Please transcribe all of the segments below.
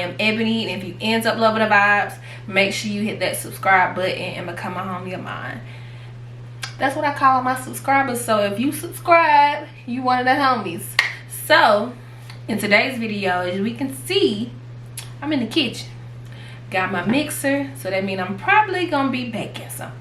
am Ebony, and if you end up loving the vibes, make sure you hit that subscribe button and become a homie of mine. That's what I call my subscribers. So if you subscribe, you one of the homies. So in today's video, as we can see, I'm in the kitchen. Got my mixer, so that means I'm probably gonna be baking something.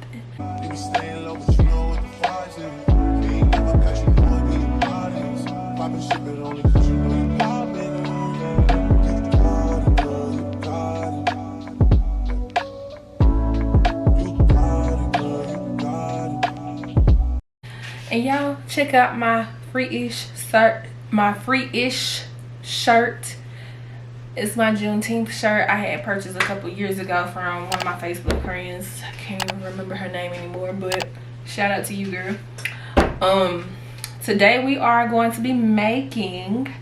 And y'all check out my free-ish shirt. It's my Juneteenth shirt I had purchased a couple years ago from one of my Facebook friends. I can't even remember her name anymore, but shout out to you, girl. Today we are going to be making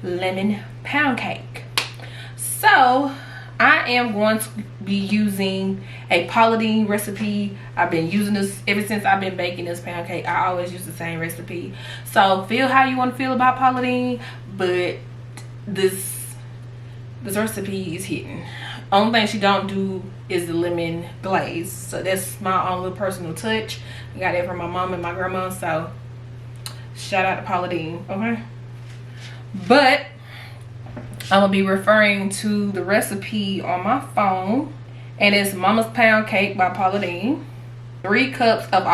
lemon pound cake. So I am going to be using a Paula Deen recipe. I've been using this ever since I've been baking this pound cake. I always use the same recipe. So feel how you want to feel about Paula Deen, but this recipe is hitting. Only thing she don't do is the lemon glaze. So that's my own little personal touch. I got it from my mom and my grandma. So shout out to Paula Deen, okay? But I'm gonna be referring to the recipe on my phone, and it's Mama's Pound Cake by Paula Deen. 3 cups of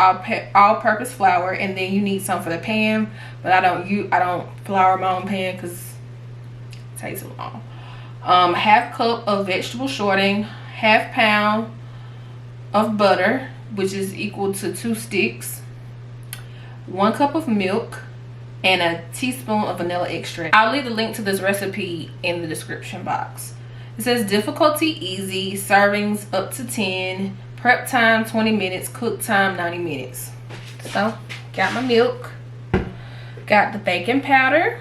all-purpose flour, and then you need some for the pan, but I don't flour my own pan because it takes so long. Half cup of vegetable shortening, half pound of butter, which is equal to 2 sticks, 1 cup of milk, and a teaspoon of vanilla extract. I'll leave the link to this recipe in the description box. It says difficulty easy, servings up to 10, prep time 20 minutes, cook time 90 minutes. So got my milk, got the baking powder.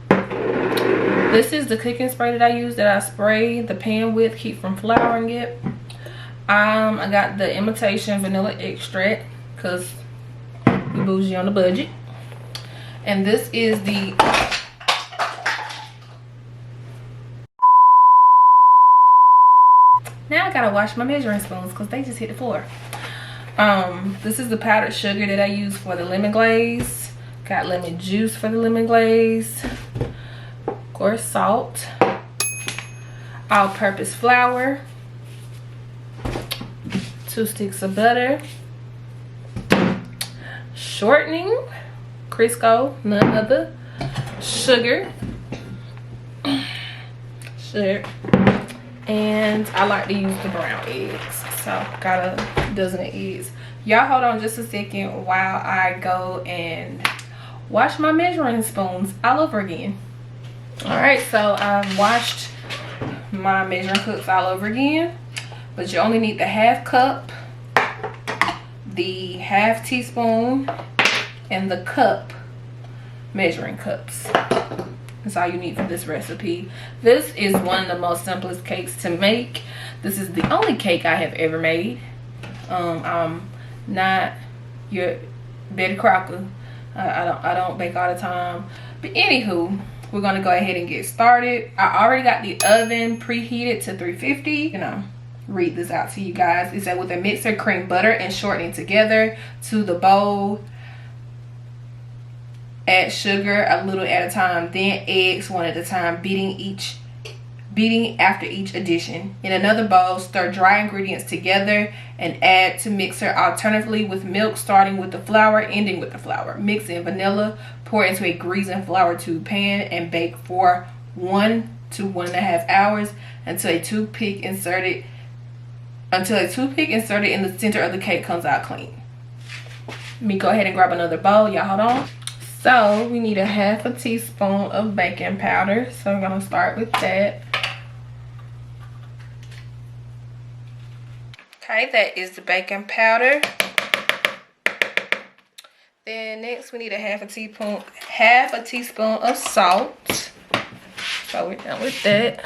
This is the cooking spray that I use, that I spray the pan with, keep from flouring it. I got the imitation vanilla extract because we bougie on the budget. And this is the now I gotta wash my measuring spoons because they just hit the floor. This is the powdered sugar that I use for the lemon glaze. Got lemon juice for the lemon glaze. Of course, salt, all-purpose flour, 2 sticks of butter, shortening, Crisco, none other, sugar, and I like to use the brown eggs, so got a dozen of eggs. Y'all hold on just a second while I go and wash my measuring spoons all over again. All right, so I've washed my measuring cups all over again, but you only need the half cup, the half teaspoon, and the cup measuring cups. That's all you need for this recipe. This is one of the most simplest cakes to make. This is the only cake I have ever made. I'm not your Betty Crocker. I don't bake all the time. But anywho, we're gonna go ahead and get started. I already got the oven preheated to 350. You know, read this out to you guys. It said, with a mixer, cream butter and shortening together to the bowl. Add sugar a little at a time, then eggs one at a time, beating after each addition. In another bowl, stir dry ingredients together and add to mixer alternatively with milk, starting with the flour, ending with the flour. Mix in vanilla, pour into a greased and flour tube pan, and bake for 1 to 1.5 hours until a toothpick inserted in the center of the cake comes out clean. Let me go ahead and grab another bowl. Y'all hold on. So we need a half a teaspoon of baking powder. So I'm gonna start with that. Okay, that is the baking powder. Then next we need a half a teaspoon of salt. So we're done with that.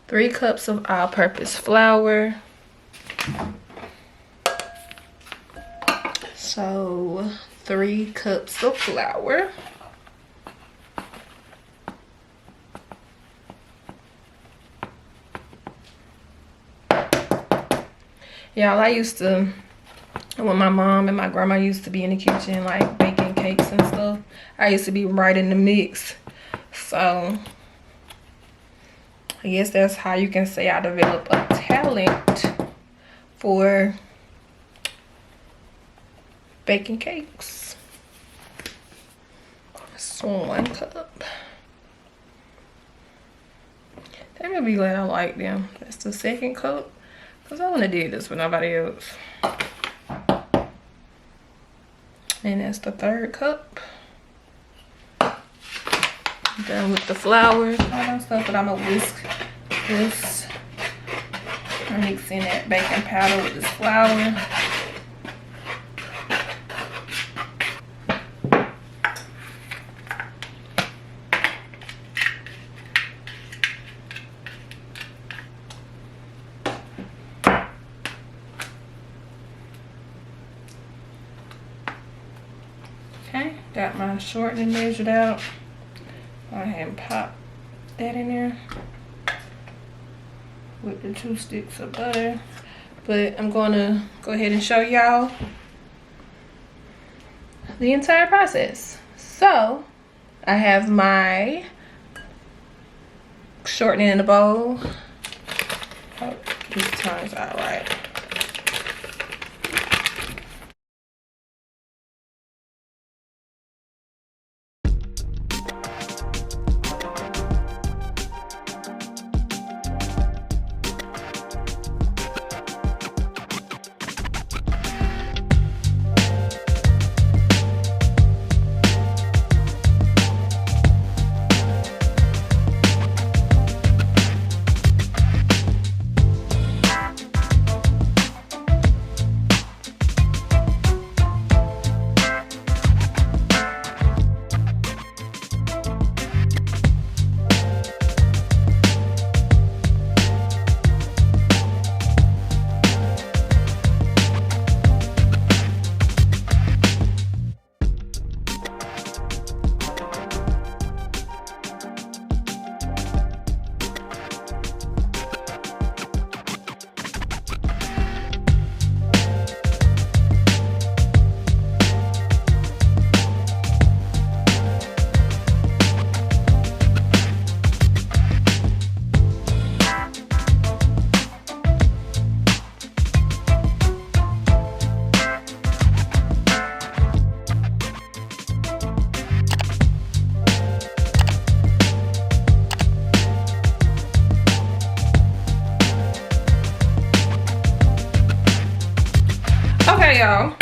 3 cups of all-purpose flour. So 3 cups of flour. Y'all, I used to, when my mom and my grandma used to be in the kitchen like baking cakes and stuff, I used to be right in the mix. So I guess that's how you can say I developed a talent for baking cakes. So 1 cup. They may be glad I like them. That's the 2nd cup. Because I wouldn't have did this with nobody else. And that's the 3rd cup. Done with the flour, all that stuff, but I'm gonna whisk this. I'm mixing that baking powder with this flour. Okay, got my shortening measured out. Go ahead and pop that in there with the 2 sticks of butter. But I'm gonna go ahead and show y'all the entire process. So I have my shortening in the bowl. Hope this turns out right. Okay, y'all,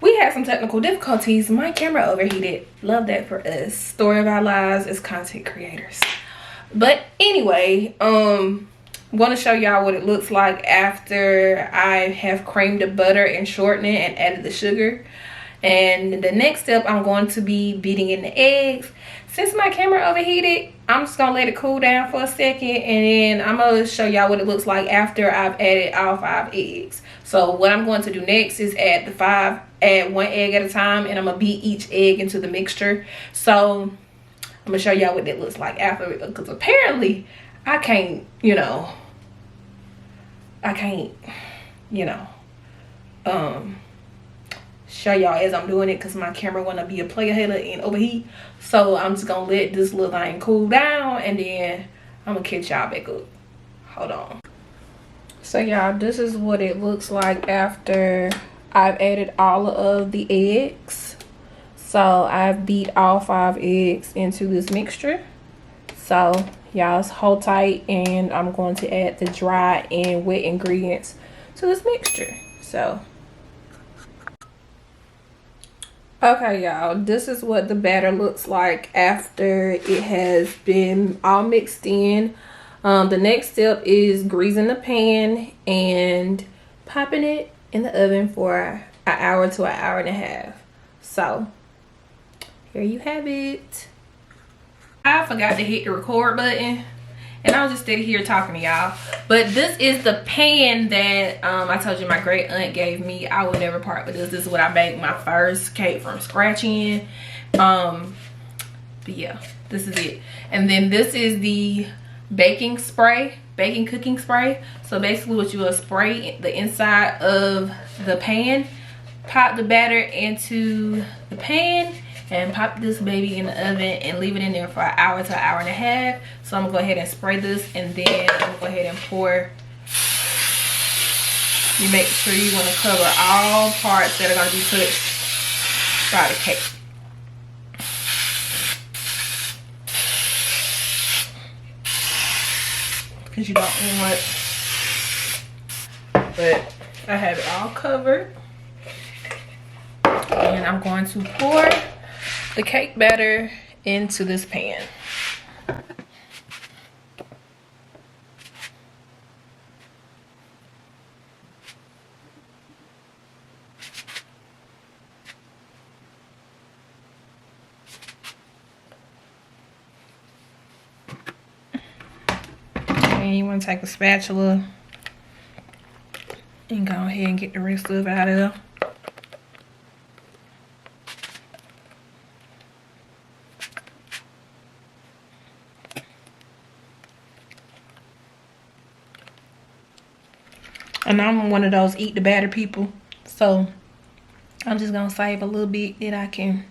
we had some technical difficulties. My camera overheated. Love that for us. Story of our lives as content creators. But anyway, want to show y'all what it looks like after I have creamed the butter and shortened it and added the sugar. And the next step, I'm going to be beating in the eggs. Since my camera overheated, I'm just gonna let it cool down for a second, and then I'm gonna show y'all what it looks like after I've added all 5 eggs. So what I'm going to do next is add 1 egg at a time, and I'm gonna beat each egg into the mixture. So I'm gonna show y'all what that looks like after, because apparently I can't, show y'all as I'm doing it, because my camera wanna be a player header and overheat. So I'm just gonna let this little thing cool down, and then I'm gonna catch y'all back up. Hold on. So y'all, this is what it looks like after I've added all of the eggs. So I've beat all 5 eggs into this mixture. So y'all, hold tight, and I'm going to add the dry and wet ingredients to this mixture. So okay, y'all, this is what the batter looks like after it has been all mixed in. The next step is greasing the pan and popping it in the oven for an hour to an hour and a half. So here you have it. I forgot to hit the record button, And I was just sitting here talking to y'all. But this is the pan that I told you my great aunt gave me. I would never part with this. This is what I made my first cake from scratch in. But yeah, this is it. And then this is the baking cooking spray. So basically what you will spray the inside of the pan, pop the batter into the pan, and pop this baby in the oven and leave it in there for an hour to an hour and a half. So I'm gonna go ahead and spray this, and then I'm gonna go ahead and pour. You make sure you want to cover all parts that are gonna be touched by the cake. Because you don't want, but I have it all covered. And I'm going to pour the cake batter into this pan. And you want to take a spatula and go ahead and get the rest of it out of there. And I'm one of those eat the batter people, so I'm just gonna save a little bit that I can,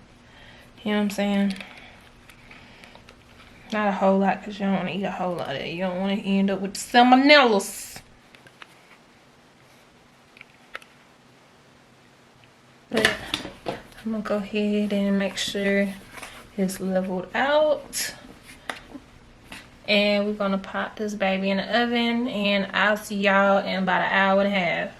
you know what I'm saying? Not a whole lot, because you don't want to eat a whole lot of it. You don't want to end up with salmonellas. But I'm gonna go ahead and make sure it's leveled out. And we're gonna pop this baby in the oven, and I'll see y'all in about an hour and a half.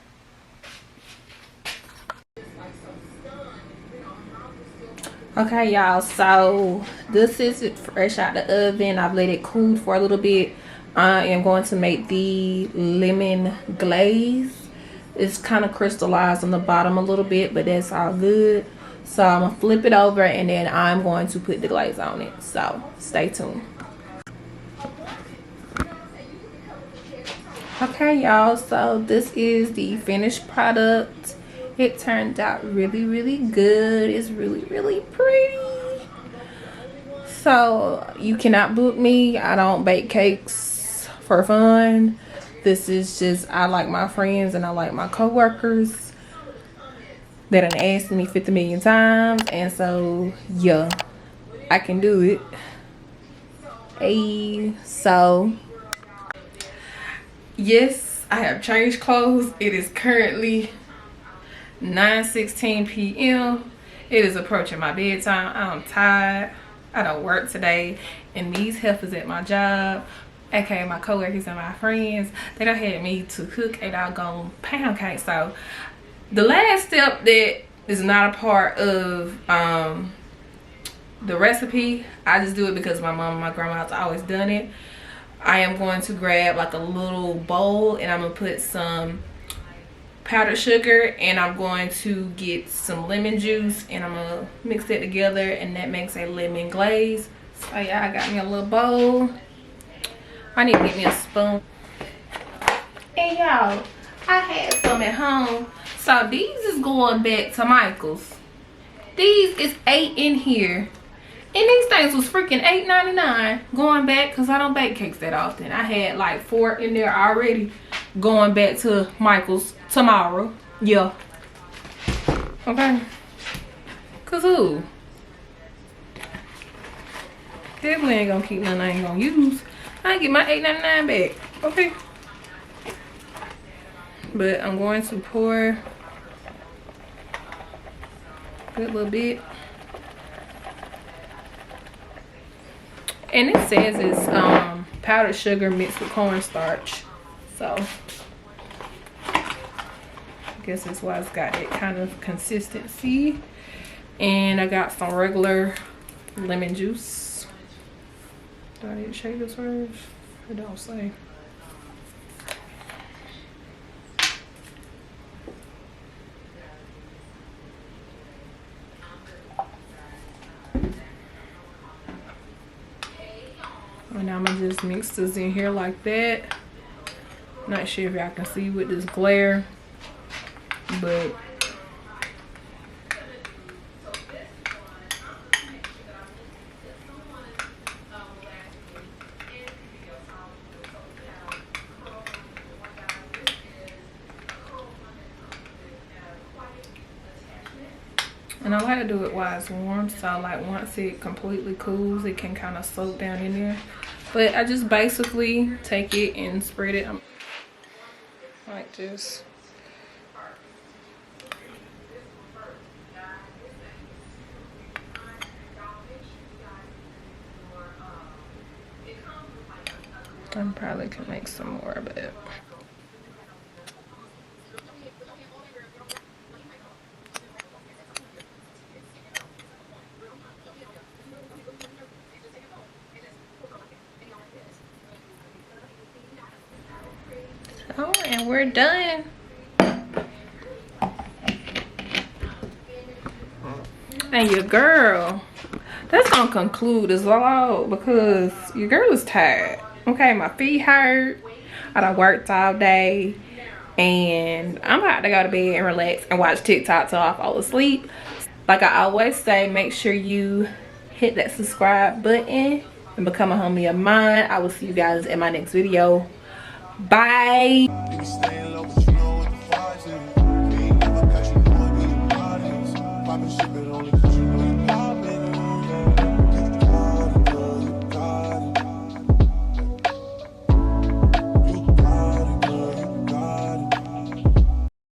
Okay, y'all, so this is it fresh out the oven. I've let it cool for a little bit. I am going to make the lemon glaze. It's kind of crystallized on the bottom a little bit, but that's all good. So I'm gonna flip it over, and then I'm going to put the glaze on it. So stay tuned. Okay, y'all, so this is the finished product. It turned out really, really good. It's really, really pretty. So you cannot book me. I don't bake cakes for fun. This is just, I like my friends and I like my co-workers that done asked me 50 million times, and so yeah, I can do it. Hey, so yes, I have changed clothes. It is currently 9:16 p.m. It is approaching my bedtime. I'm tired. I don't work today, and these heifers at my job, aka my coworkers and my friends, they done had me to cook a doggone pound cake. So the last step that is not a part of the recipe, I just do it because my mom and my grandma's always done it. I am going to grab like a little bowl, and I'm gonna put some powdered sugar, and I'm going to get some lemon juice, and I'm gonna mix it together, and that makes a lemon glaze. So yeah, I got me a little bowl. I need to get me a spoon. And y'all, I had some at home. So these is going back to Michael's. These is 8 in here. And these things was freaking $8.99 going back, because I don't bake cakes that often. I had like 4 in there already going back to Michael's tomorrow. Yeah. Okay. Cause who? Definitely ain't gonna keep nothing I ain't gonna use. I get my $8.99 back. Okay. But I'm going to pour a good little bit. And it says it's powdered sugar mixed with cornstarch. So I guess that's why it's got that kind of consistency. And I got some regular lemon juice. Do I need to shake this first? It don't say. Now I'm gonna just mix this in here like that. Not sure if y'all can see with this glare, but and I like to do it while it's warm, so like once it completely cools, it can kind of soak down in there. But I just basically take it and spread it like this. I probably can make some more of it. Oh, and we're done. And your girl, that's gonna conclude this vlog because your girl is tired. Okay, my feet hurt. I done worked all day, and I'm about to go to bed and relax and watch TikTok till I fall asleep. Like I always say, make sure you hit that subscribe button and become a homie of mine. I will see you guys in my next video. Bye.